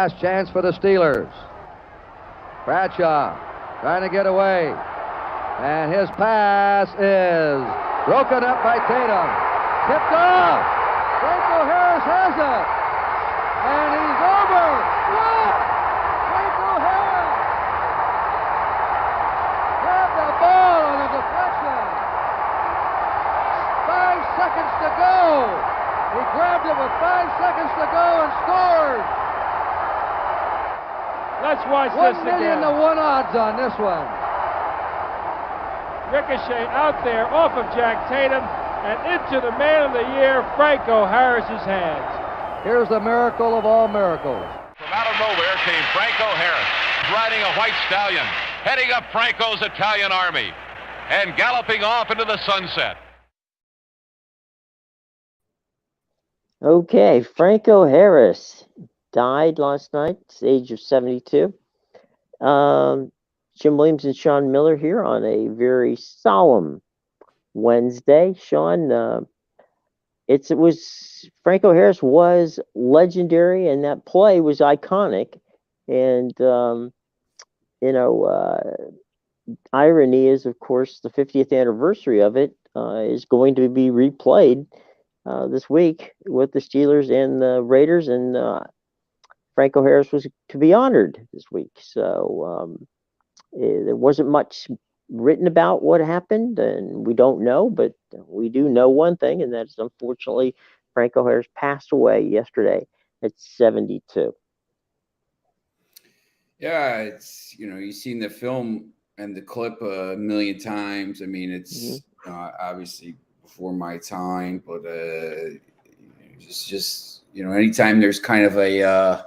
Last chance for the Steelers. Bradshaw trying to get away. And his pass is broken up by Tatum. Tipped off. Franco Harris has it. And he's over. What? Franco Harris grabbed the ball on a deflection. 5 seconds to go. He grabbed it with 5 seconds to go and scored. Let's watch this again. 1 million to 1 odds on this one. Ricochet out there off of Jack Tatum and into the Man of the Year, Franco Harris's hands. Here's the miracle of all miracles. From out of nowhere came Franco Harris, riding a white stallion, heading up Franco's Italian army, and galloping off into the sunset. Okay, Franco Harris died last night at the age of 72. Jim Williams and Sean Miller here on a very solemn Wednesday. Sean, it was Franco Harris was legendary, and that play was iconic. And irony is, of course, the 50th anniversary of it is going to be replayed this week with the Steelers and the Raiders, and Franco Harris was to be honored this week. So there wasn't much written about what happened, and we don't know, but we do know one thing, and that's unfortunately Franco Harris passed away yesterday at 72. Yeah, it's, you've seen the film and the clip a million times. I mean, it's obviously before my time, but just anytime there's kind of a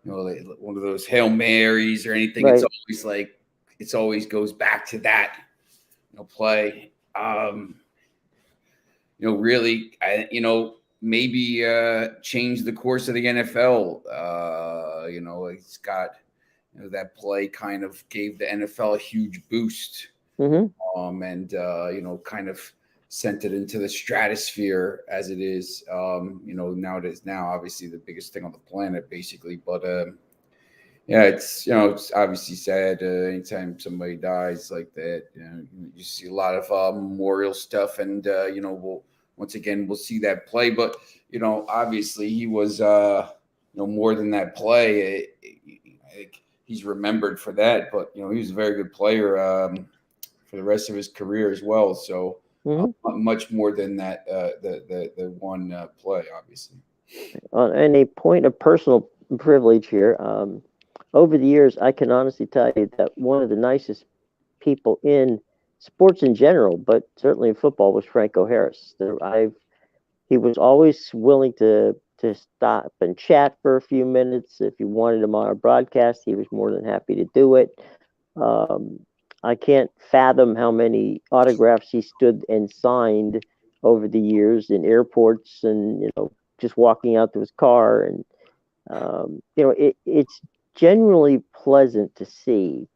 like one of those Hail Marys or anything, right. It's always like it always goes back to that play. Really, maybe change the course of the NFL. It's got that play kind of gave the NFL a huge boost, and kind of sent it into the stratosphere as it is. Now it is obviously the biggest thing on the planet, basically. But it's obviously sad anytime somebody dies like that. You see a lot of memorial stuff, and we'll see that play. But obviously he was more than that play. I think he's remembered for that, but he was a very good player for the rest of his career as well. So. Much more than that, the one play, obviously. And a point of personal privilege here. Over the years, I can honestly tell you that one of the nicest people in sports in general, but certainly in football, was Franco Harris. He was always willing to stop and chat for a few minutes. If you wanted him on a broadcast, he was more than happy to do it. I can't fathom how many autographs he stood and signed over the years in airports and, just walking out to his car. And, it's genuinely pleasant to see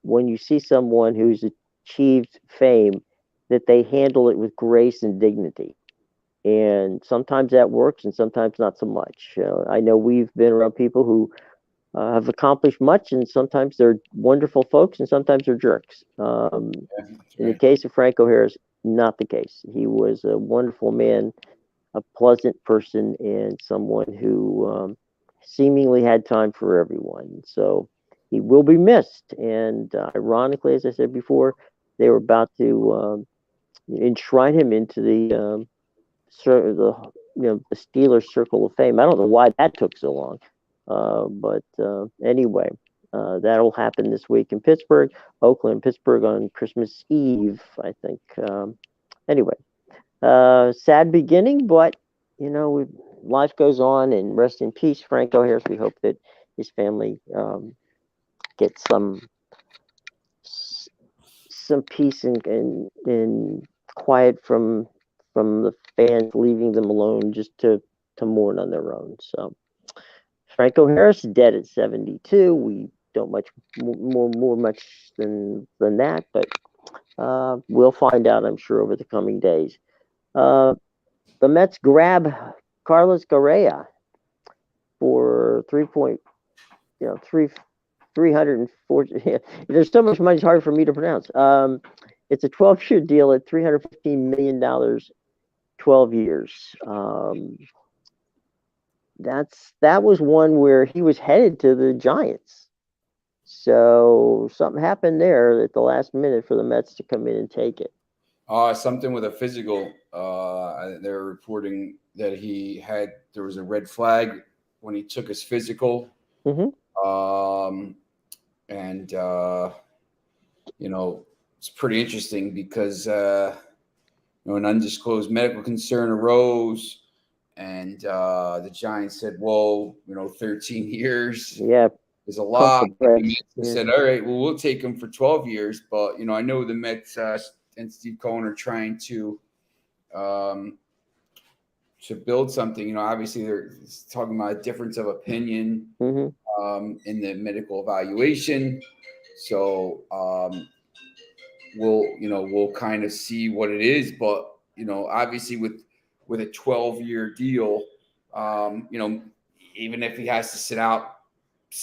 when you see someone who's achieved fame that they handle it with grace and dignity. And sometimes that works and sometimes not so much. I know we've been around people who have accomplished much, and sometimes they're wonderful folks and sometimes they're jerks. In the case of Franco Harris, not the case. He was a wonderful man, a pleasant person, and someone who seemingly had time for everyone. So he will be missed. And ironically, as I said before, they were about to enshrine him into the Steelers Circle of Fame. I don't know why that took so long. But anyway, that'll happen this week in Pittsburgh, Oakland, Pittsburgh on Christmas Eve, I think. Anyway, sad beginning, but life goes on, and rest in peace, Franco Harris. We hope that his family gets some peace and quiet from the fans leaving them alone just to mourn on their own. So. Franco Harris dead at 72. We don't much than that, but we'll find out, I'm sure, over the coming days. The Mets grab Carlos Correa for $3.5 340. There's so much money; it's hard for me to pronounce. It's a 12-year deal at $315 million, 12 years. That was one where he was headed to the Giants. So something happened there at the last minute for the Mets to come in and take it. Something with a physical. They're reporting that there was a red flag when he took his physical. Mm-hmm. It's pretty interesting because an undisclosed medical concern arose, and the Giants said, "Whoa, 13 years, yeah, is a lot." And yeah. said, "All right, well, we'll take him for 12 years." But I know the Mets and Steve Cohen are trying to build something. Obviously they're talking about a difference of opinion in the medical evaluation. So we'll kind of see what it is. But obviously with a 12-year deal, even if he has to sit out a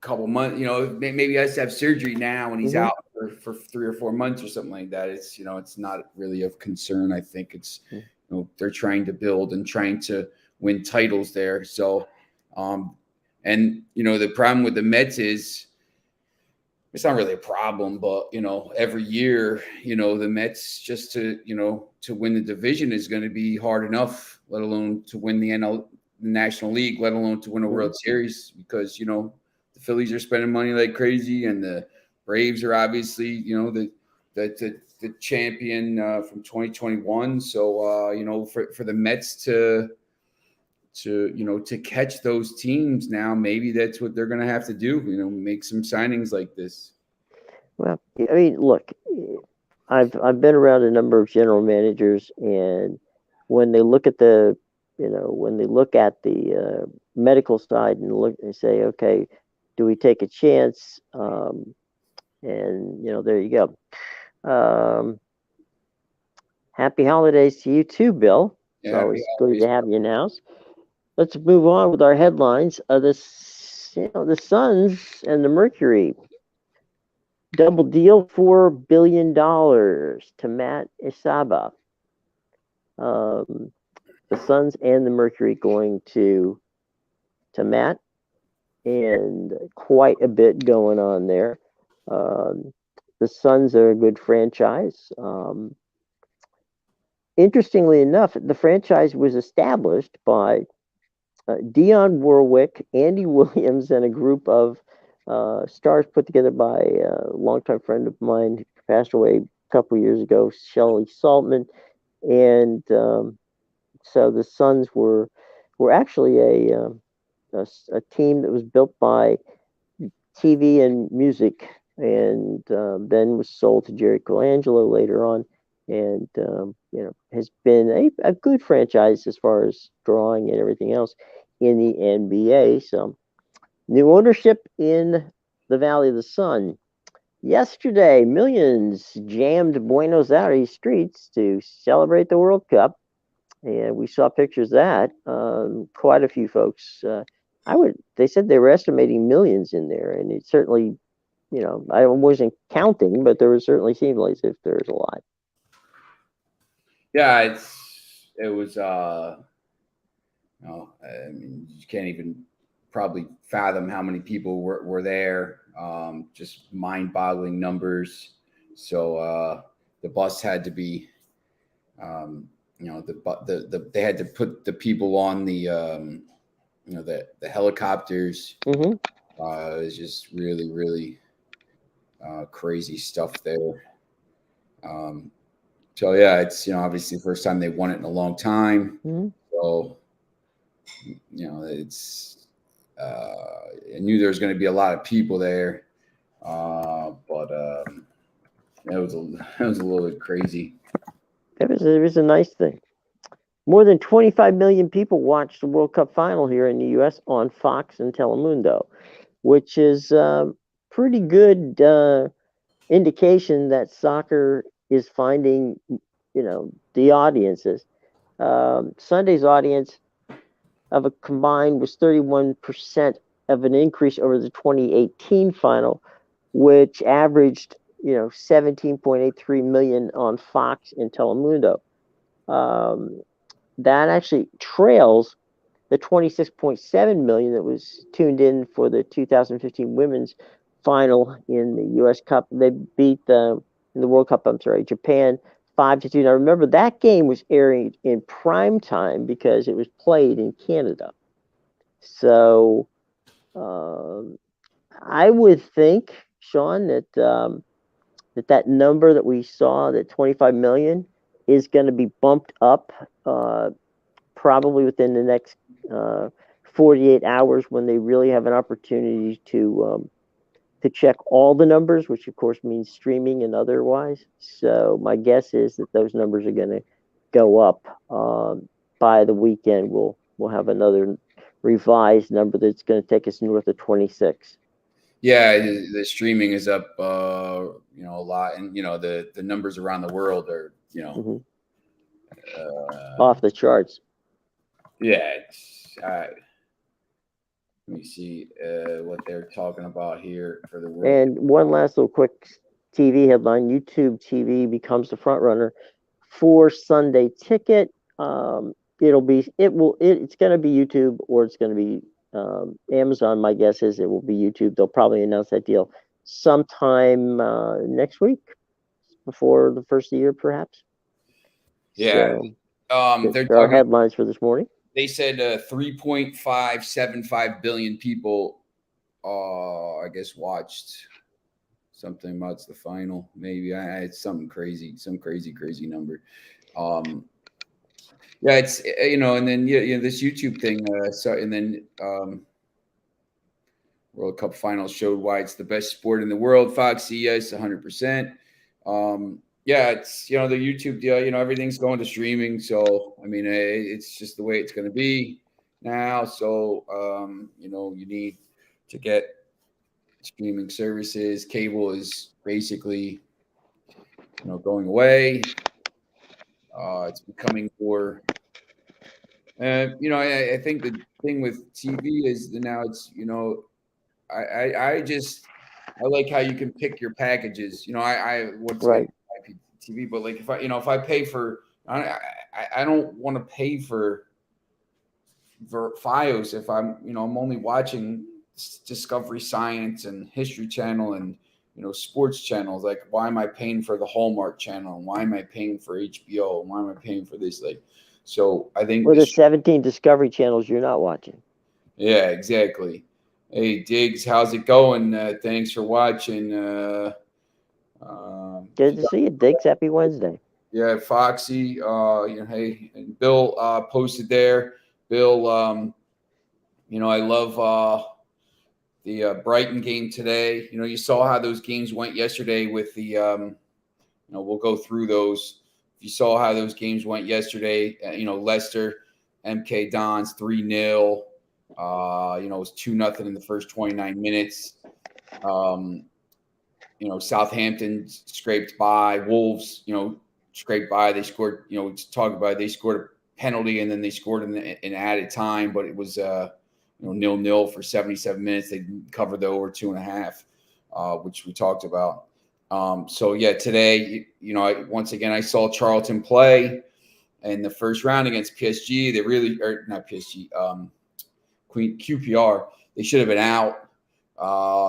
couple months, maybe he has to have surgery now and he's out for 3 or 4 months or something like that. It's it's not really of concern. I think it's they're trying to build and trying to win titles there. So the problem with the Mets is it's not really a problem, but every year the Mets just to win the division is going to be hard enough, let alone to win the National League, let alone to win a World Series, because the Phillies are spending money like crazy, and the Braves are obviously the champion from 2021. So for the Mets to catch those teams now, maybe that's what they're going to have to do. Make some signings like this. Well, I mean, look, I've been around a number of general managers, and when they look at the medical side and say, okay, do we take a chance? And there you go. Happy holidays to you too, Bill. It's always good to have you in the house. Let's move on with our headlines. The Suns and the Mercury. Double deal, $4 billion to Matt Isaba. The Suns and the Mercury going to Matt, and quite a bit going on there. The Suns are a good franchise. Interestingly enough, the franchise was established by Dionne Warwick, Andy Williams, and a group of stars put together by a longtime friend of mine who passed away a couple years ago, Shelley Saltman. And so the Suns were actually a team that was built by TV and music, and then was sold to Jerry Colangelo later on, and has been a good franchise as far as drawing and everything else in the NBA. So new ownership in the Valley of the Sun. Yesterday, millions jammed Buenos Aires streets to celebrate the World Cup, and we saw pictures of that. Quite a few folks. They said they were estimating millions in there, and it certainly, I wasn't counting, but there was certainly seemed like if there was a lot. Yeah, it was. I mean, you can't even probably fathom how many people were there. Just mind-boggling numbers. So the bus had to be, they had to put the people on the helicopters. Mm-hmm. It was just really, really crazy stuff there. So yeah, it's obviously the first time they won it in a long time. Mm-hmm. So it's I knew there was going to be a lot of people there, but it was a little bit crazy. It was a nice thing. More than 25 million people watched the World Cup final here in the U.S. on Fox and Telemundo, which is pretty good indication that soccer is finding, the audiences. Sunday's audience of a combined was 31% of an increase over the 2018 final, which averaged 17.83 million on Fox and Telemundo. That actually trails the 26.7 million that was tuned in for the 2015 women's final in the U.S. Cup. They beat in the World Cup, Japan 5-2. Now remember, that game was airing in prime time because it was played in Canada. So I would think, Sean, that that number that we saw, that 25 million, is going to be bumped up probably within the next 48 hours, when they really have an opportunity to check all the numbers, which of course means streaming and otherwise. So my guess is that those numbers are going to go up. By the weekend, we'll have another revised number that's going to take us north of 26. Yeah, the streaming is up, a lot, and the numbers around the world are, off the charts. Yeah, let me see what they're talking about here for the world. And one last little quick TV headline: YouTube TV becomes the front runner for Sunday Ticket. It's going to be YouTube, or it's going to be Amazon. My guess is it will be YouTube. They'll probably announce that deal sometime next week, before the first of the year, perhaps. Yeah. So, there are headlines for this morning. They said 3.575 billion people, I guess, watched something about the final. Maybe it's something crazy, some crazy number. Yeah, it's and then this YouTube thing. And then World Cup finals showed why it's the best sport in the world. Fox, yes, 100%. Yeah, it's the YouTube deal. Everything's going to streaming, so I mean, it's just the way it's going to be now. So you need to get streaming services. Cable is basically going away. It's becoming more. I think the thing with TV is that now it's I like how you can pick your packages. Right. TV, but like if I pay for, I don't want to pay for FiOS if I'm only watching Discovery Science and History Channel and sports channels. Like, why am I paying for the Hallmark Channel? And why am I paying for HBO? And why am I paying for this? So I think the 17 Discovery channels you're not watching. Yeah, exactly. Hey Diggs, how's it going? Thanks for watching. Good to see you, Diggs. Happy Wednesday. Yeah, Foxy. Hey, and Bill posted there. Bill, I love the Brighton game today. You saw how those games went yesterday with the. We'll go through those. If you saw how those games went yesterday, Leicester, MK Dons 3-0. It was 2-0 in the first 29 minutes. Southampton scraped by. Wolves, scraped by. They scored, they scored a penalty and then they scored in added time, but it was 0-0 for 77 minutes. They covered the over 2.5, which we talked about. Today, once again, I saw Charlton play in the first round against PSG. They really, or not PSG, QPR. They should have been out.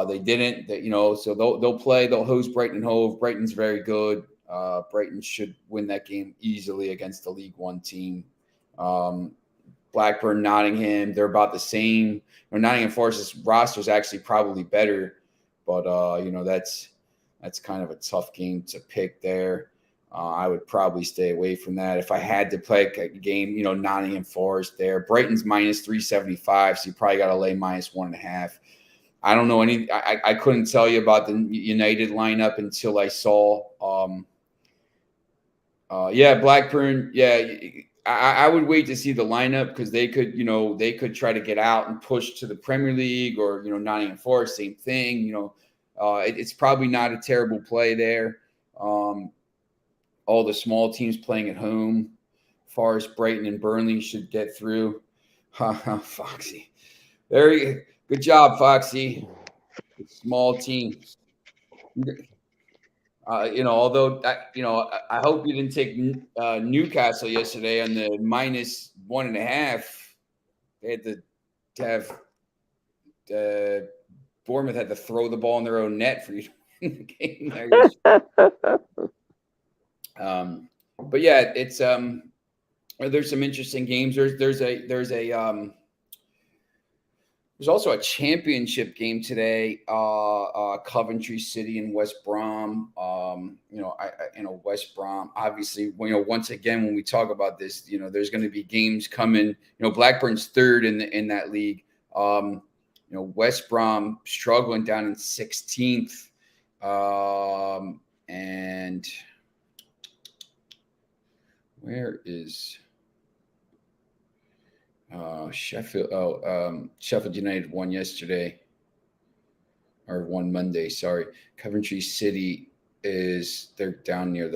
They didn't. So they'll play. They'll host Brighton and Hove. Brighton's very good. Brighton should win that game easily against the League One team. Blackburn, Nottingham, they're about the same. Nottingham Forest's roster is actually probably better, but that's kind of a tough game to pick there. I would probably stay away from that. If I had to play a game, Nottingham Forest there. Brighton's minus 375, so you probably got to lay minus 1.5. I don't know any. I couldn't tell you about the United lineup until I saw. Blackburn. Yeah, I would wait to see the lineup because they could try to get out and push to the Premier League, or Nottingham Forest, same thing. It's probably not a terrible play there. All the small teams playing at home, Forest, Brighton, and Burnley should get through. Foxy. Good job, Foxy. Small teams. Although I hope you didn't take Newcastle yesterday on the -1.5. They had to have Bournemouth had to throw the ball in their own net for you to win the game. But yeah, it's there's some interesting games. There's also a championship game today. Coventry City and West Brom. West Brom. Obviously, once again, when we talk about this, there's going to be games coming. Blackburn's third in that league. West Brom struggling down in 16th. And where is Sheffield? Sheffield United won yesterday, or won Monday. Sorry, Coventry City they're down near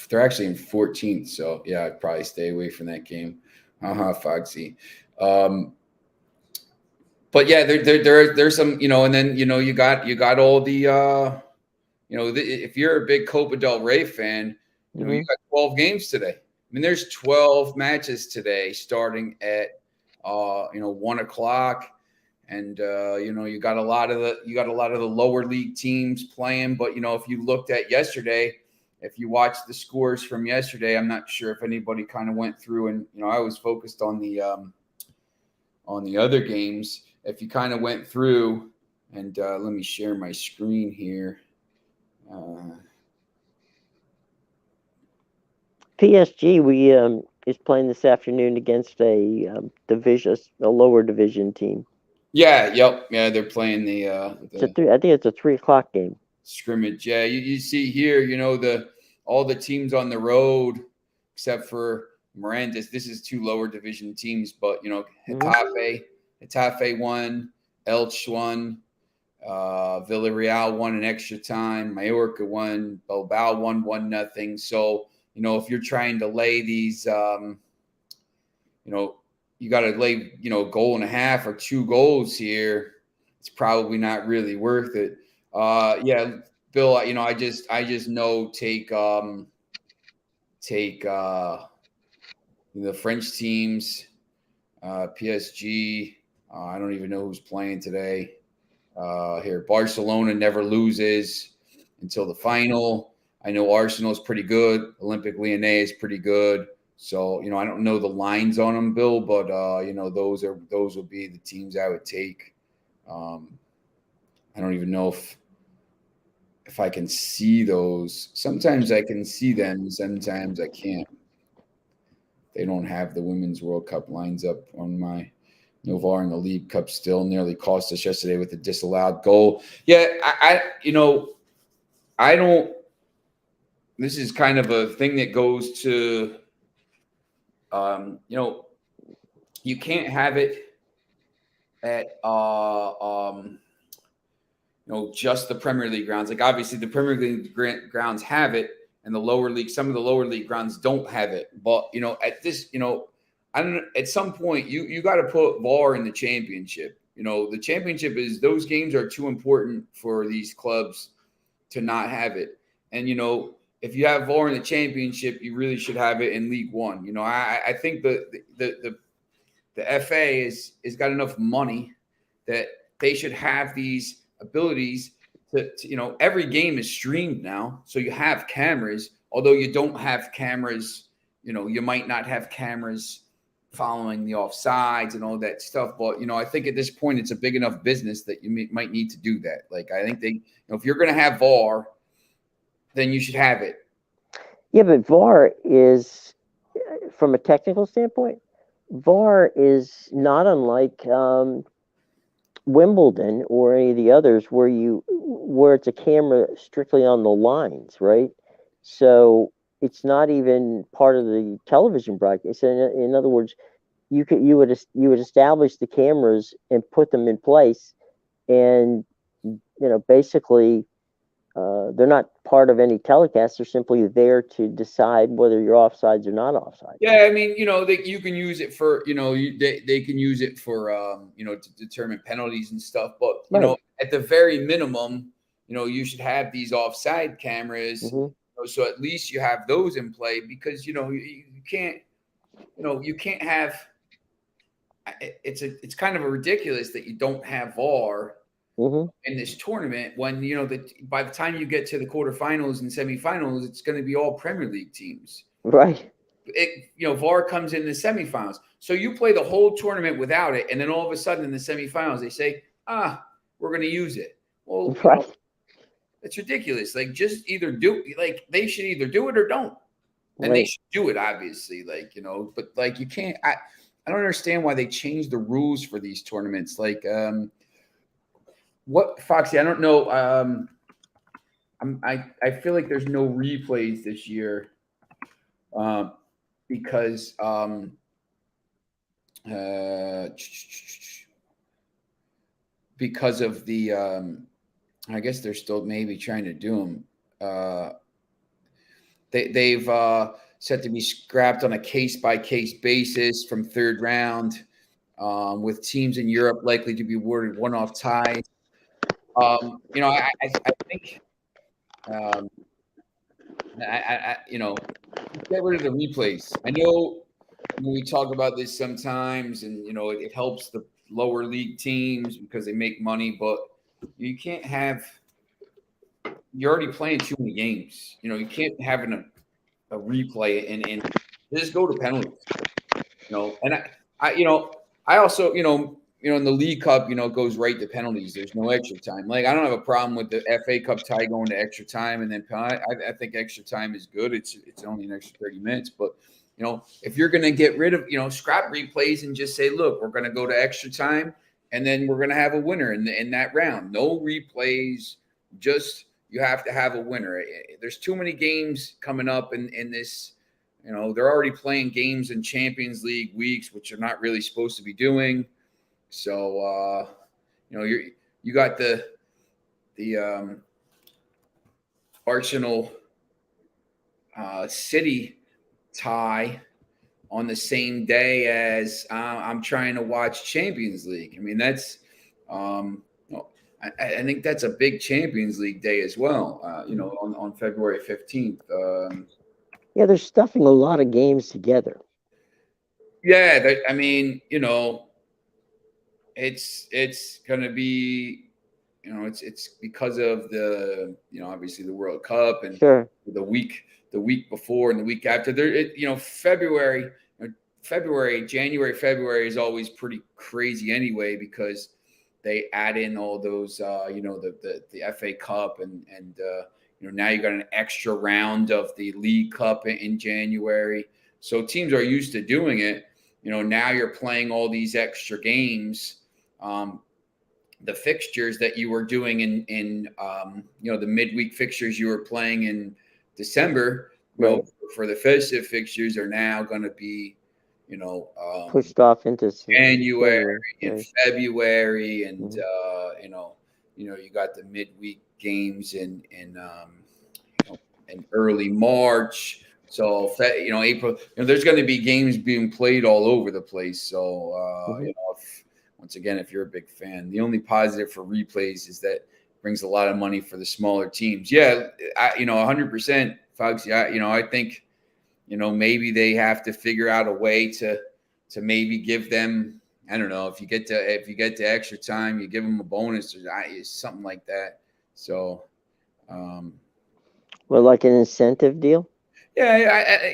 they're actually in 14th. So yeah, I'd probably stay away from that game. Foxy. But yeah, there's some, and then you got all the if you're a big Copa del Rey fan, you got 12 games today. I mean, there's 12 matches today starting at 1:00, and you got a lot of the lower league teams playing. But if you looked at yesterday, if you watched the scores from yesterday, I'm not sure if anybody kind of went through, and I was focused on the other games. If you kind of went through, and let me share my screen here. PSG is playing this afternoon against a lower division team. Yeah, yep, yeah, they're playing I think it's a 3:00 game. Scrimmage. Yeah, you see here, all the teams on the road except for Miranda's. This is two lower division teams, but Getafe won, Elche won, Villarreal won in extra time, Mallorca won, Bilbao won 1-0. So if you're trying to lay these, you got to lay, a goal and a half or 2 goals here. It's probably not really worth it. Yeah, Bill, I just know take the French teams, PSG. I don't even know who's playing today. Here, Barcelona never loses until the final. I know Arsenal is pretty good. Olympique Lyonnais is pretty good. So, I don't know the lines on them, Bill, but those will be the teams I would take. I don't even know if I can see those. Sometimes I can see them, sometimes I can't. They don't have the Women's World Cup lines up on my VAR in the League Cup. Still nearly cost us yesterday with a disallowed goal. Yeah, I don't. This is kind of a thing that goes to, you can't have it at, just the Premier League grounds. Like, obviously, the Premier League grounds have it, and some of the lower league grounds don't have it. But, at this, I don't know, at some point, you got to put VAR in the championship. The championship those games are too important for these clubs to not have it. And, if you have VAR in the championship, you really should have it in League One. I think the FA is got enough money that they should have these abilities to every game is streamed now. So you have cameras, although you don't have cameras, you might not have cameras following the offsides and all that stuff. But, I think at this point, it's a big enough business that you might need to do that. Like, I think if you're going to have VAR, then you should have it. Yeah, but VAR is, from a technical standpoint, VAR is not unlike Wimbledon or any of the others where it's a camera strictly on the lines, right? So it's not even part of the television broadcast. In other words, you would establish the cameras and put them in place, and basically They're not part of any telecast. They're simply there to decide whether you're offsides or not offside. Yeah, I mean, you can use it for, they can use it for, to determine penalties and stuff. But, Right. At the very minimum, you should have these offside cameras. Mm-hmm. So at least you have those in play because, you can't, you can't have, it's kind of ridiculous that you don't have VAR Mm-hmm. in this tournament when, that by the time you get to the quarterfinals and semifinals, it's going to be all Premier League teams. Right. VAR comes in the semifinals. So you play the whole tournament without it. And then all of a sudden in the semifinals, they say, we're going to use it. Well, Right. It's ridiculous. Like, just either they should either do it or don't. And they should do it, obviously, but you can't, I don't understand why they changed the rules for these tournaments. Like, what, Foxy, I don't know. I feel like there's no replays this year. Because of the I guess they're still maybe trying to do them. They've set to be scrapped on a case-by-case basis from third round, with teams in Europe likely to be awarded one-off ties. I think get rid of the replays. I know we talk about this sometimes, and it helps the lower league teams because they make money, but you can't have. You're already playing too many games. You can't have a replay and just go to penalties. And I also in the League Cup, it goes right to penalties. There's no extra time. Like, I don't have a problem with the FA Cup tie going to extra time and then penalty. I think extra time is good. It's only an extra 30 minutes. But, if you're going to get rid of, scrap replays and just say, look, we're going to go to extra time and then we're going to have a winner in that round. No replays. Just you have to have a winner. There's too many games coming up in this. They're already playing games in Champions League weeks, which you're not really supposed to be doing. So, you got the Arsenal City tie on the same day as I'm trying to watch Champions League. I mean, that's I think that's a big Champions League day as well. On February 15th. Yeah, they're stuffing a lot of games together. Yeah, I mean, it's going to be, it's because of the, obviously the World Cup and sure. the week before and the week after. January, February is always pretty crazy anyway because they add in all those, the FA Cup and now you got an extra round of the League Cup in January. So teams are used to doing it. Now you're playing all these extra games. The fixtures that you were doing in the midweek fixtures you were playing in December, right. For the festive fixtures are now going to be, pushed off into January and February, and you got the midweek games in early March. So, April, there's going to be games being played all over the place. So, once again, if you're a big fan, the only positive for replays is that it brings a lot of money for the smaller teams. Yeah, 100%, Foxy. I think, maybe they have to figure out a way to maybe give them, I don't know, if you get to extra time, you give them a bonus or something like that. So, well, like an incentive deal. Yeah,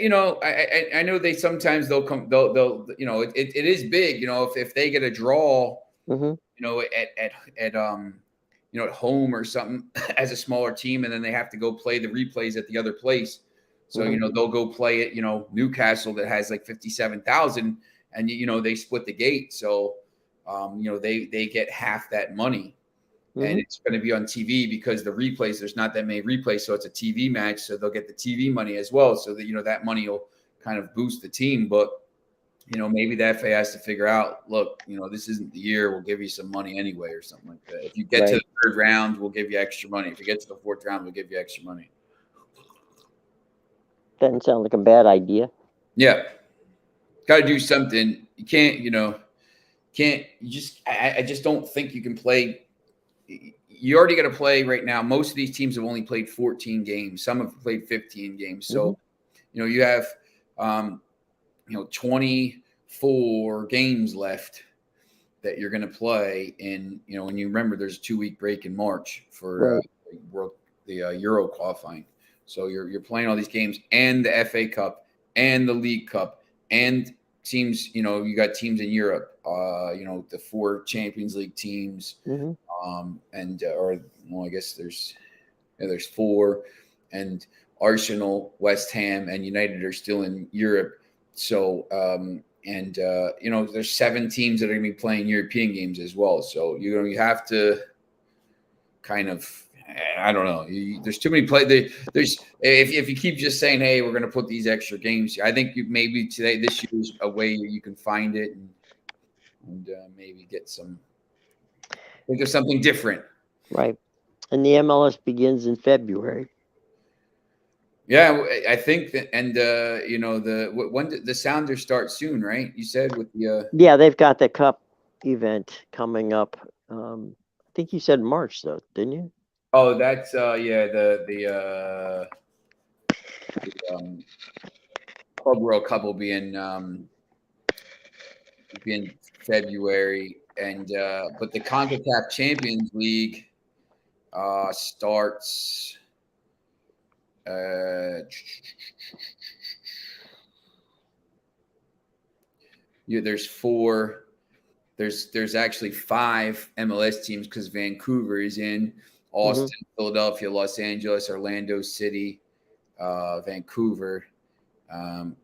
I know they sometimes they'll it is big, if they get a draw, at home or something as a smaller team, and then they have to go play the replays at the other place. So, they'll go play at, Newcastle that has like 57,000 and, they split the gate. So, they get half that money. And it's going to be on TV because the replays, there's not that many replays. So it's a TV match. So they'll get the TV money as well. So that, that money will kind of boost the team. But, maybe the FA has to figure out, look, this isn't the year. We'll give you some money anyway or something like that. If you get to the third round, we'll give you extra money. If you get to the fourth round, we'll give you extra money. Doesn't sound like a bad idea. Yeah. Got to do something. You can't, I just don't think you can play. You already got to play right now. Most of these teams have only played 14 games. Some have played 15 games. So, you have, 24 games left that you're going to play in, and you remember there's a 2-week break in March for the Euro qualifying. So you're playing all these games and the FA Cup and the League Cup and teams, you got teams in Europe, the 4 Champions League teams, I guess there's 4, and Arsenal, West Ham, and United are still in Europe. So, there's 7 teams that are going to be playing European games as well. So, you have to kind of, I don't know. There's too many There's if you keep just saying, hey, we're going to put these extra games, I think maybe this year is a way you can find it and maybe think of something different. Right. And the MLS begins in February. Yeah, I think that, and when the Sounders start soon, right? You said with the yeah, they've got the Cup event coming up. I think you said March, though, didn't you? Oh, that's the Club World Cup will be in February, and but the CONCACAF Champions League starts. There's 4. There's actually 5 MLS teams because Vancouver is in, Austin, Philadelphia, Los Angeles, Orlando City, Vancouver, and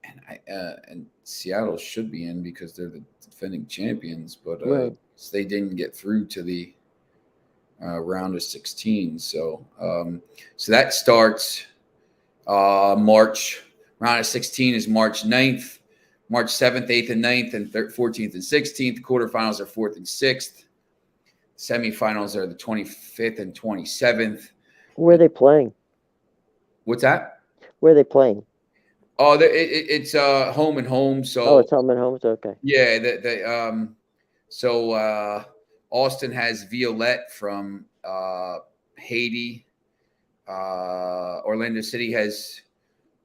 Seattle should be in because they're the defending champions, but they didn't get through to the round of 16. So that starts. March round of 16 is March 9th, March 7th, 8th, and 9th, and 14th and 16th. Quarterfinals are 4th and 6th. Semifinals are the 25th and 27th. Where are they playing? What's that? Where are they playing? Oh, it's home and home. So it's home and home. Okay. Yeah, so Austin has Violette from Haiti. Orlando City has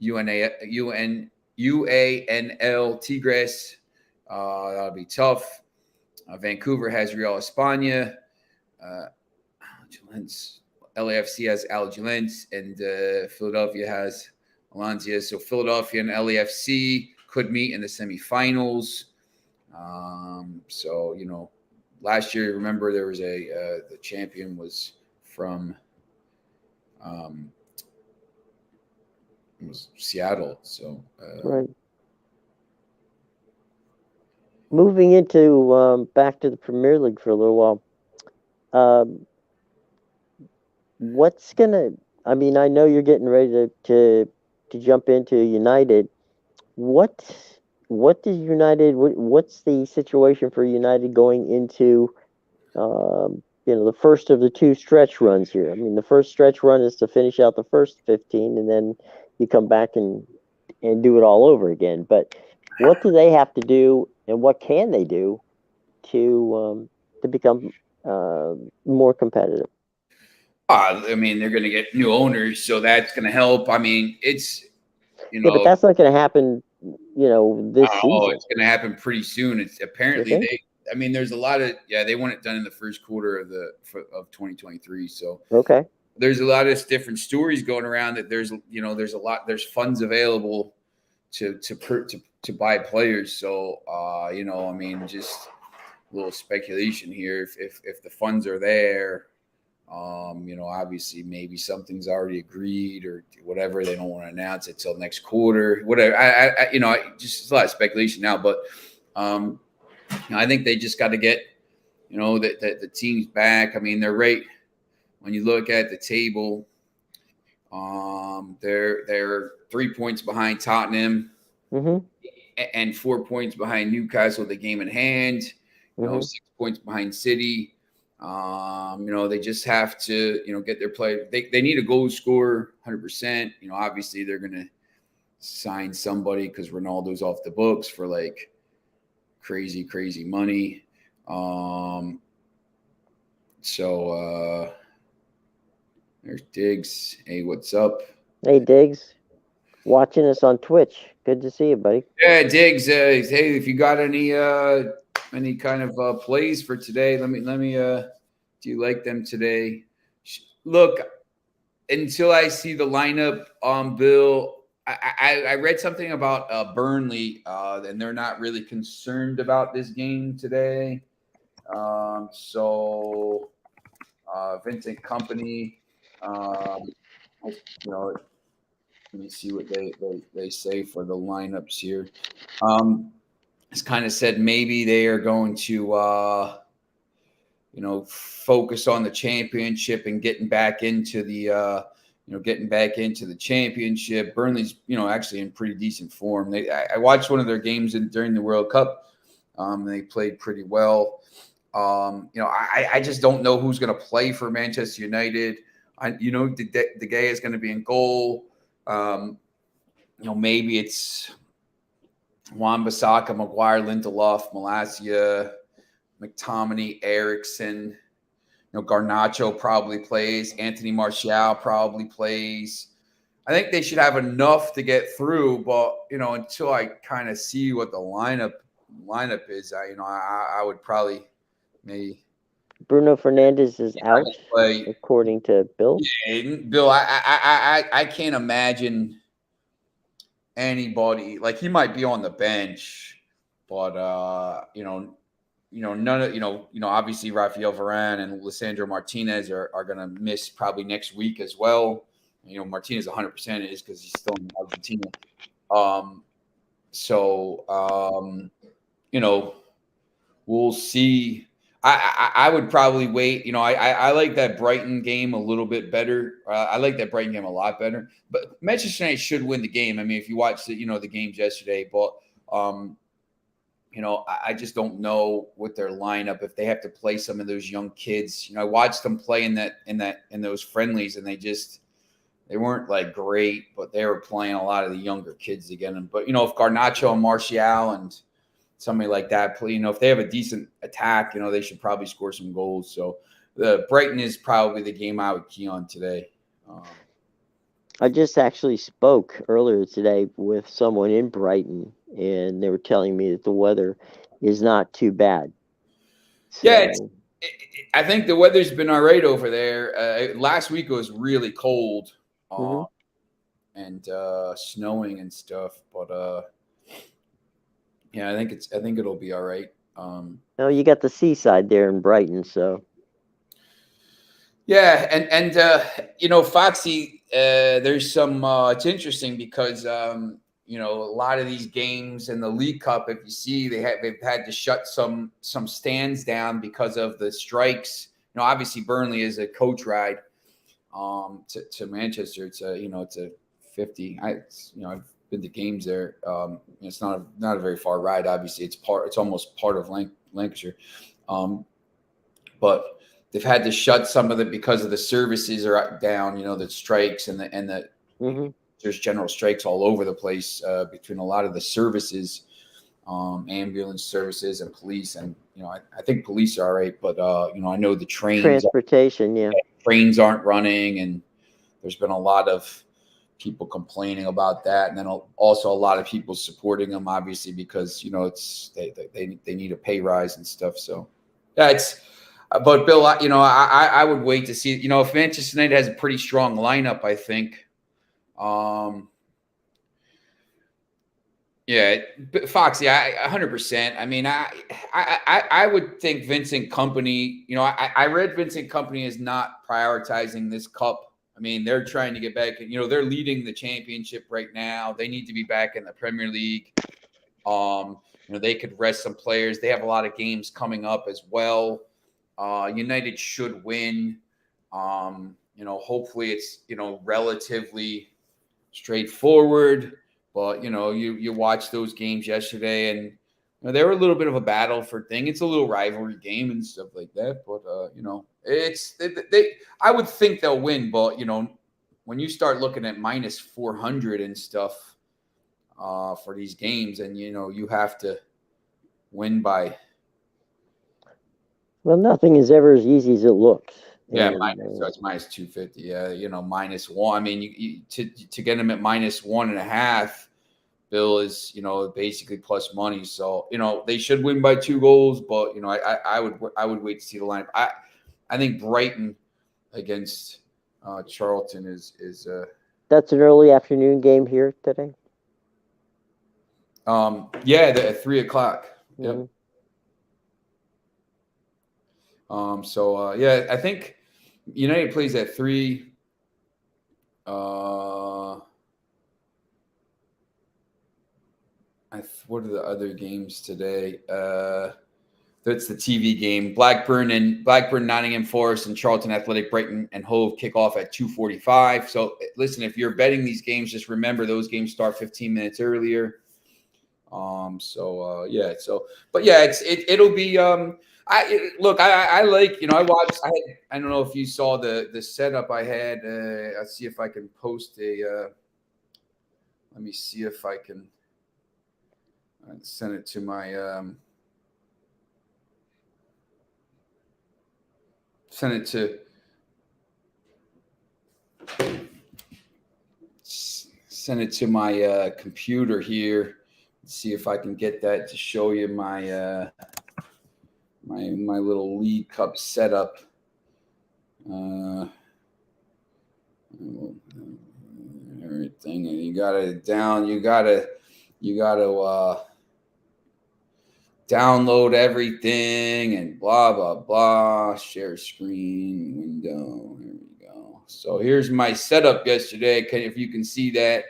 UANL Tigres. That'll be tough. Vancouver has Real España. LAFC has Alajuelense, and Philadelphia has Valencia. So Philadelphia and LAFC could meet in the semifinals. Last year, remember there was the champion was from. It was Seattle. So right. Moving into back to the Premier League for a little while. What's gonna? I mean, I know you're getting ready to jump into United. What's the situation for United going into the first of the 2 stretch runs here? I mean, the first stretch run is to finish out the first 15, and then you come back and do it all over again. But what do they have to do, and what can they do to become more competitive? I mean, they're going to get new owners, so that's going to help. I mean, it's but that's not going to happen. This season. Oh, it's going to happen pretty soon. It's apparently there's a lot of they want it done in the first quarter of 2023. So there's a lot of different stories going around that there's funds available to buy players. So just a little speculation here. If the funds are there, obviously maybe something's already agreed or whatever. They don't want to announce it till next quarter. Whatever. Just a lot of speculation now, but. I think they just got to get, the teams back. I mean, they're right. When you look at the table, they're 3 points behind Tottenham, and 4 points behind Newcastle, the game in hand. You know, 6 points behind City. You know, they just have to, you know, get their play. They need a goal scorer, 100%. You know, obviously they're going to sign somebody because Ronaldo's off the books for like crazy money. So there's Diggs. Hey, what's up? Hey, Diggs. Watching us on Twitch. Good to see you, buddy. Yeah, Diggs. Hey, if you got any kind of plays for today, let me do you like them today? Look, until I see the lineup, Bill, I read something about Burnley, and they're not really concerned about this game today. So Vincent Company, you know, let me see what they say for the lineups here. It's kind of said maybe they are going to you know, focus on the championship and getting back into the championship. Burnley's, you know, actually in pretty decent form. I watched one of their games during the World Cup. They played pretty well. You know, I just don't know who's going to play for Manchester United. You know, De Gea is going to be in goal. You know, maybe it's Wan-Bissaka, Maguire, Lindelof, Malacia, McTominay, Eriksson. You know, Garnacho probably plays. Anthony Martial probably plays. I think they should have enough to get through, but you know, until I kind of see what the lineup is, I would probably maybe. Bruno Fernandes is out, according to Bill. Yeah, Bill, I can't imagine anybody, like, he might be on the bench, but none of obviously Rafael Varane and Lisandro Martinez are going to miss probably next week as well. You know, Martinez 100% is because he's still in Argentina. You know, we'll see. I would probably wait. You know, I like that Brighton game a little bit better. I like that Brighton game a lot better. But Manchester United should win the game. I mean, if you watched the games yesterday, but you know, I just don't know with their lineup if they have to play some of those young kids. You know, I watched them play in those friendlies, and they weren't like great, but they were playing a lot of the younger kids again. But you know, if Garnacho and Martial and somebody like that play, you know, if they have a decent attack, you know, they should probably score some goals. So the Brighton is probably the game I would key on today. I just actually spoke earlier today with someone in Brighton, and they were telling me that the weather is not too bad. So, yeah, I think the weather's been all right over there. Last week it was really cold and snowing and stuff, but yeah, I think it'll be all right. No, you got the seaside there in Brighton, so. Yeah, and you know, Foxy, there's some. It's interesting because you know, a lot of these games in the League Cup, if you see, they've had to shut some stands down because of the strikes. You know, obviously Burnley is a coach ride to Manchester. It's a 50. I've been to games there. It's not a very far ride. Obviously, it's almost part of Lancashire, but they've had to shut some of it because of the services are down. You know, the strikes and the there's general strikes all over the place between a lot of the services, ambulance services and police. And you know, I think police are all right, but you know, I know the transportation, trains aren't running, and there's been a lot of people complaining about that, and then also a lot of people supporting them, obviously, because you know it's they need a pay rise and stuff. So yeah, but Bill, you know, I would wait to see. You know, if Manchester United has a pretty strong lineup, I think. Yeah, Foxy, 100%. I mean, I would think Vincent Kompany. You know, I read Vincent Kompany is not prioritizing this cup. I mean, they're trying to get back. You know, they're leading the championship right now. They need to be back in the Premier League. You know, they could rest some players. They have a lot of games coming up as well. United should win. You know, hopefully it's, you know, relatively straightforward. But you watched those games yesterday, and they were a little bit of a battle for thing. It's a little rivalry game and stuff like that. But it's they. I would think they'll win, but when you start looking at minus 400 and stuff for these games, and you have to win by. Well, nothing is ever as easy as it looks. Yeah, so it's minus 250. Yeah, minus one. I mean, you to get them at minus 1.5, Bill is basically plus money. So they should win by 2 goals, but I would wait to see the lineup. I think Brighton against Charlton is that's an early afternoon game here today. At 3 o'clock. Mm-hmm. Yep. I think United plays at 3. What are the other games today? That's the TV game. Blackburn, Nottingham Forest, and Charlton Athletic, Brighton, and Hove kick off at 2:45. So listen, if you're betting these games, just remember those games start 15 minutes earlier. It'll be. I like. I watched. I don't know if you saw the setup I had. Let's see if I can post a. Let me see if I can. Send it to my. Send it to my computer here. Let's see if I can get that to show you my my little League Cup setup. Everything, and you gotta download everything and blah blah blah. Share screen window. Here we go. So here's my setup yesterday. If you can see that,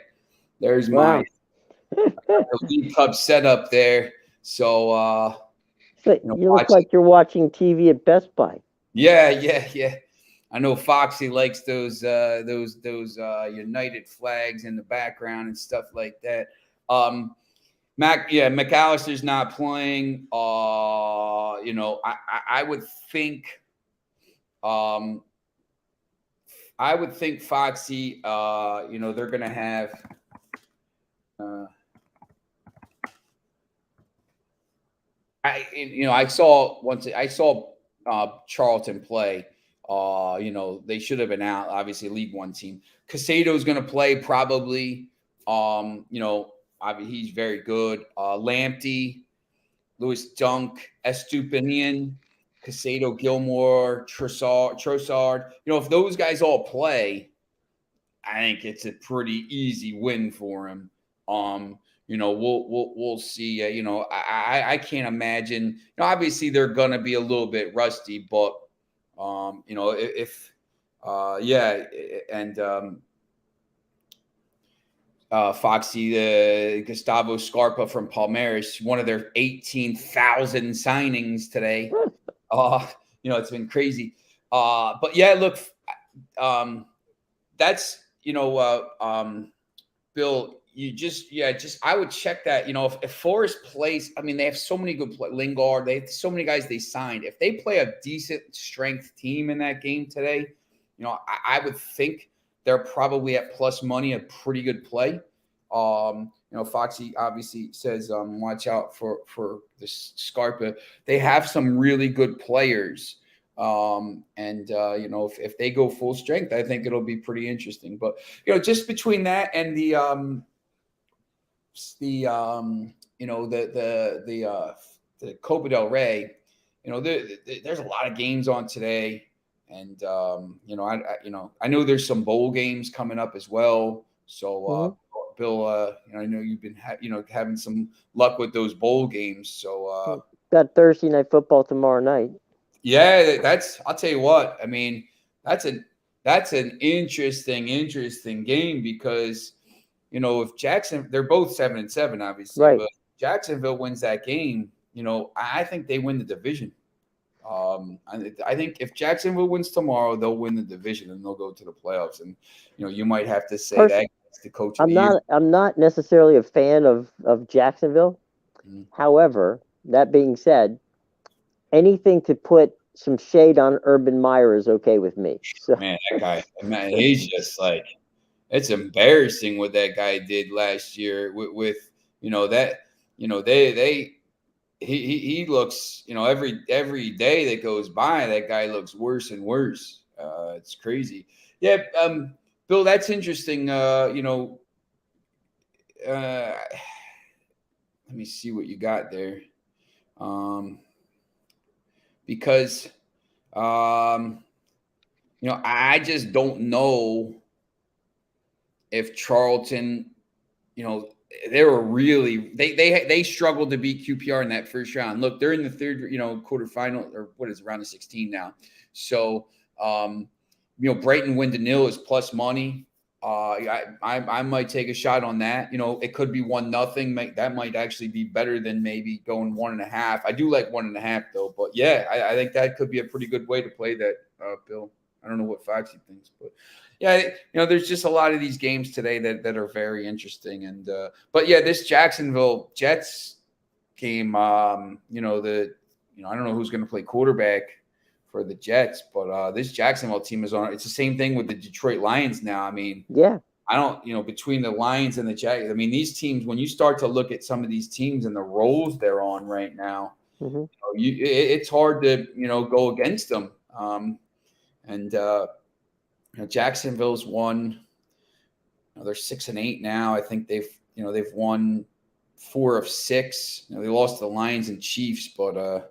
there's my League Cup setup there. So you look like you're watching TV at Best Buy. Yeah. I know Foxy likes those United flags in the background and stuff like that. McAllister's not playing. I would think. I would think Foxy. They're going to have. I saw Charlton play. They should have been out. Obviously, League One team. Casado's going to play probably. He's very good. Lamptey, Lewis Dunk, Estupinian, Casado, Gilmore, Trossard. If those guys all play, I think it's a pretty easy win for him. We'll see. I can't imagine. Obviously they're gonna be a little bit rusty, but Foxy, Gustavo Scarpa from Palmeiras, one of their 18,000 signings today. It's been crazy. But yeah, look, that's Bill. I would check that. If Forest plays, they have so many good Lingard. They have so many guys they signed. If they play a decent strength team in that game today, I would think they're probably at plus money, a pretty good play. Foxy obviously says, watch out for the Scarpa. They have some really good players. If they go full strength, I think it'll be pretty interesting. But, just between that and the Copa del Rey, there's a lot of games on today. And, I know there's some bowl games coming up as well. So, Bill, I know you've been, having some luck with those bowl games. So, got Thursday night football tomorrow night. Yeah, I'll tell you what, that's an interesting game because, if they're both 7-7, obviously, right. But Jacksonville wins that game, I think they win the division. I think if Jacksonville wins tomorrow, they'll win the division and they'll go to the playoffs. And, you might have to say that It's the coach of the year. I'm not necessarily a fan of Jacksonville. However, that being said, anything to put some shade on Urban Meyer is okay with me. So. Man, that guy, man, he's just like, it's embarrassing what that guy did last year with that, he looks, every day that goes by, that guy looks worse and worse. It's crazy. Yeah. Bill, that's interesting. Let me see what you got there. Because, I just don't know if Charlton, they were really they struggled to beat QPR in that first round. Look, they're in the third, quarterfinal, or what is it, round of 16 now. So, Brighton win to nil is plus money. I might take a shot on that. It could be 1-0. That might actually be better than maybe going 1.5. I do like 1.5 though, but yeah, I think that could be a pretty good way to play that, Bill. I don't know what Foxy thinks, but yeah, there's just a lot of these games today that are very interesting. And but yeah, this Jacksonville Jets game, I don't know who's going to play quarterback for the Jets, but this Jacksonville team is on. It's the same thing with the Detroit Lions now. I mean, yeah, I don't, between the Lions and the Jets, I mean, these teams, when you start to look at some of these teams and the roles they're on right now, it's hard to, go against them. Jacksonville's won. They're 6-8 now. I think they've won 4 of 6. They lost to the Lions and Chiefs, but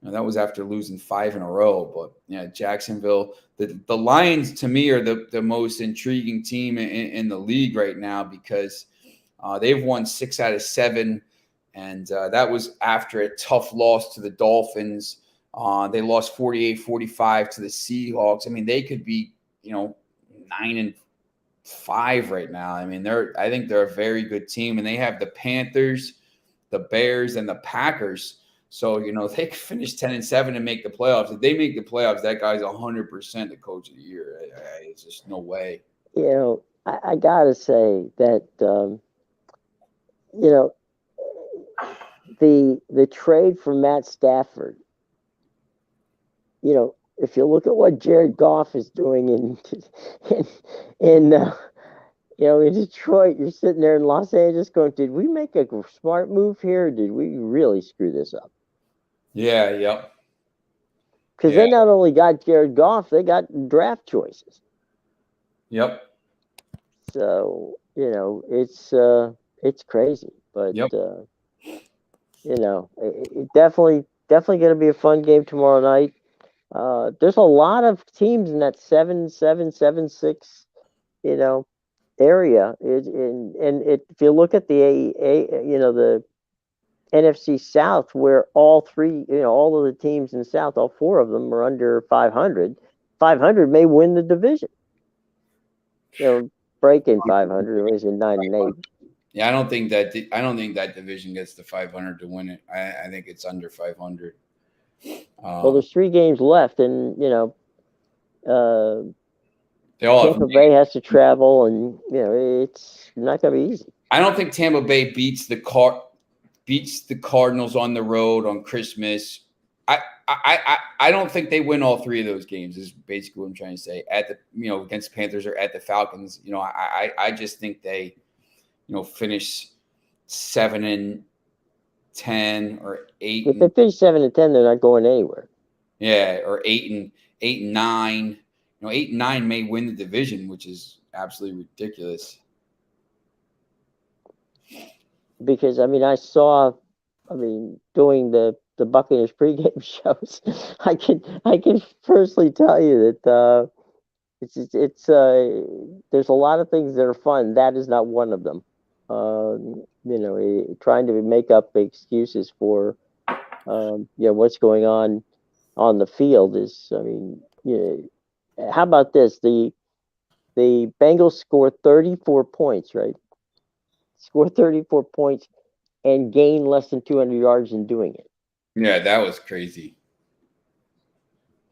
that was after losing 5 in a row. But yeah, Jacksonville, the Lions to me are the most intriguing team in the league right now, because they've won 6 out of 7, and that was after a tough loss to the Dolphins. They lost 48-45 to the Seahawks. I mean, they could be 9-5 right now. I mean, I think they're a very good team, and they have the Panthers, the Bears, and the Packers. So, they could finish 10-7 and make the playoffs. If they make the playoffs, that guy's 100% the coach of the year. It's just no way. I gotta say that the trade for Matt Stafford. If you look at what Jared Goff is doing in Detroit, you're sitting there in Los Angeles going, did we make a smart move here? Or did we really screw this up? Yeah, yep. Because they not only got Jared Goff, they got draft choices. Yep. So, it's crazy. But, it definitely going to be a fun game tomorrow night. There's a lot of teams in that 7-7, 7-6, area. If you look at the NFC South, where all of the teams in the South, all 4 of them are under 500. 500 may win the division. Breaking 500, or is it 9-8? Yeah, I don't think that division gets to 500 to win it. I think it's under 500. Well, there's 3 games left, and they all Tampa Bay has to travel, and it's not going to be easy. I don't think Tampa Bay beats the Cardinals on the road on Christmas. I don't think they win all 3 of those games. Is basically what I'm trying to say. At the against the Panthers or at the Falcons, I just think they finish 7-10 or 8. If they finish 7-10, they're not going anywhere. Yeah, or 8-9. 8-9 may win the division, which is absolutely ridiculous. Because doing the Buccaneers pregame shows, I can personally tell you that it's there's a lot of things that are fun. That is not one of them. Trying to make up excuses for what's going on the field is. How about this? The Bengals score 34 points, right? Score 34 points and gain less than 200 yards in doing it. Yeah, that was crazy.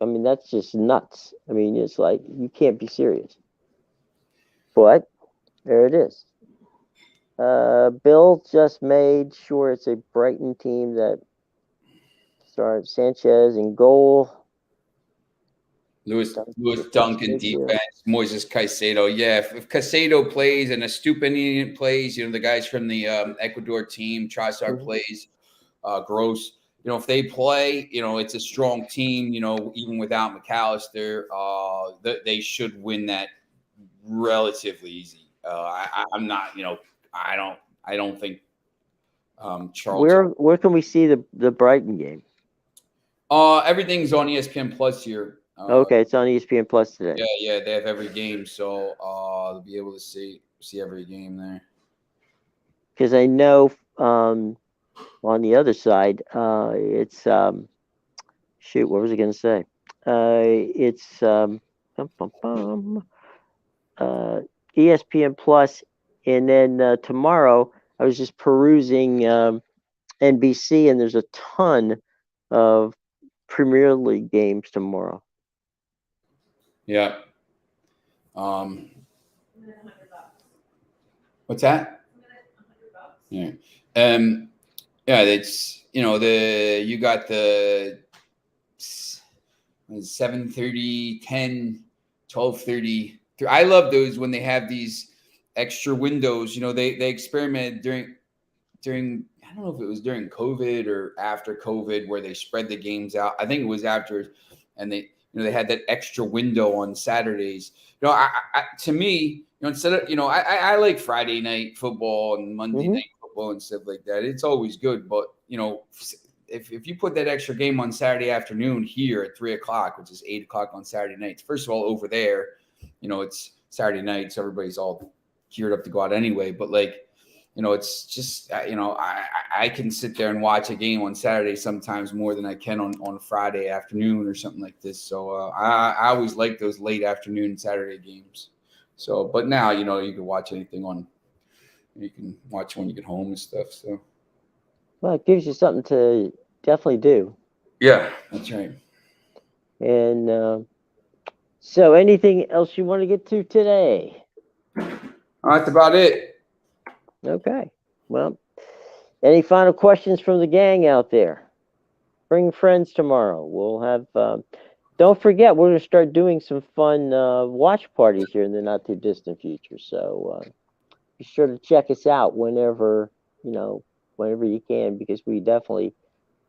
That's just nuts. It's like, you can't be serious. But There it is. Bill just made sure it's a Brighton team that starts Sanchez in goal. Lewis Duncan defense, Moises Caicedo. Yeah, if Caicedo plays and Estupinian plays, the guys from the Ecuador team, Trossard plays, Gross. If they play, it's a strong team. Even without McAllister, they should win that relatively easy. I'm not. I don't think Charles. Where can we see the Brighton game? Everything's on ESPN Plus here. Okay, it's on ESPN Plus today. Yeah, they have every game, so they'll be able to see every game there. Because I know on the other side, it's shoot, what was I going to say? It's ESPN Plus, and then tomorrow I was just perusing NBC, and there's a ton of Premier League games tomorrow. Yeah. What's that? Yeah. Yeah, it's you got the 7:30, 10, 12:30. I love those when they have these extra windows. They experimented during I don't know if it was during COVID or after COVID where they spread the games out. I think it was after, and they had that extra window on Saturdays. To me, instead of I like Friday night football and Monday night football and stuff like that. It's always good, but if you put that extra game on Saturday afternoon here at 3:00, which is 8:00 on Saturday nights. First of all, over there, it's Saturday night, so everybody's all geared up to go out anyway. But it's just I can sit there and watch a game on Saturday sometimes more than I can on Friday afternoon or something like this. So I always like those late afternoon Saturday games. So, but now you can watch anything you can watch when you get home and stuff. So, well, it gives you something to definitely do. Yeah, that's right. And so, anything else you want to get to today? That's about it. Okay. Well, any final questions from the gang out there? Bring friends tomorrow. We'll have. Don't forget, we're going to start doing some fun watch parties here in the not too distant future. So be sure to check us out whenever you can, because we definitely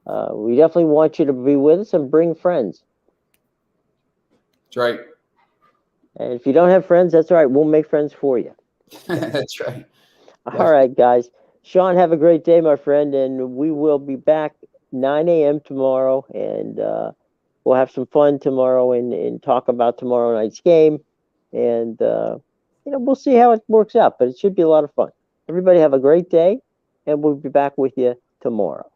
want you to be with us and bring friends. That's right. And if you don't have friends, that's all right. We'll make friends for you. That's right. All right, guys. Sean, have a great day, my friend, and we will be back 9 a.m. tomorrow, and we'll have some fun tomorrow and talk about tomorrow night's game, and we'll see how it works out, but it should be a lot of fun. Everybody have a great day, and we'll be back with you tomorrow.